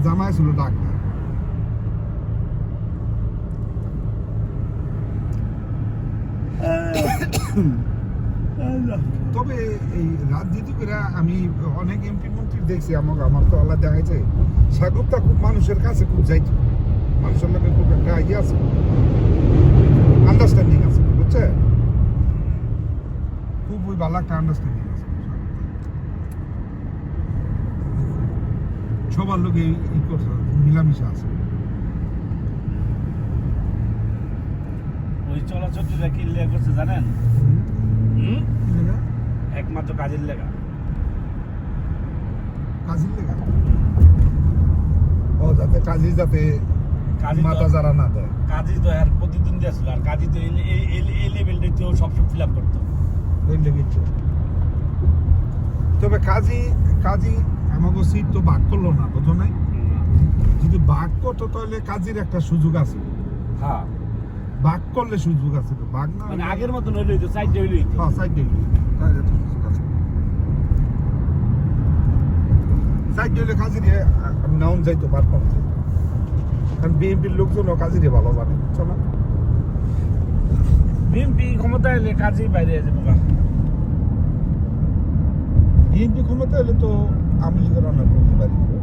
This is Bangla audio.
জামাই ছিল ডাক্তার। তবে এই রাজনীতি করে আমি অনেক এমপি মন্ত্রী দেখছি, আমার তো আল্লাহ দেখাইছে সাগরটা খুব মানুষের কাছে খুব যাইত, মানুষের লোকে খুব একটা ইয়ে আছে, আন্ডারস্ট্যান্ডিং আছে, বুঝছে, খুব ওই ভালো একটা আন্ডারস্ট্যান্ডিং আছে সবার লোকে ই করছে, মিলামিশা আছে। ওই চলাচলটা কি লেখা করছে জানেন? একমাত্র কাজের লেখা। কাজের লেখা? ও যাতে কাজী যাতে মাথা যারা না দেয়। কাজী তো আর প্রতিদ্বন্দ্বী আসলো, আর কাজী তো এই লেভেলটাই তো সবসময় ফিল আপ করতো। তবে কাজী আমাকে সিট তো ভাগ করলো না, বুঝো নাই? যদি ভাগ করতো তাহলে কাজীর একটা সুযোগ আছে। হ্যাঁ, ভাগ করলে সুযোগ আছে, তো ভাগ না মানে আগের মতন হইলেই তো সাইড হইলেই তো। হ্যাঁ, সাইড হইলে তাহলে তো সুযোগ আছে। সাইড হইলে কাজীরে নাউন যাইতো ভাগ করতে, কারণ বিএনপির লোকজনও কাজীরে ভালো জানে, বুঝছো না? বিএনপি ক্ষমতা এলে কাজই বাইরে যাবে বাবা। বিএনপি ক্ষমতা এলে তো আওয়ামী লীগের অনেক লোক বাইরে যাবে।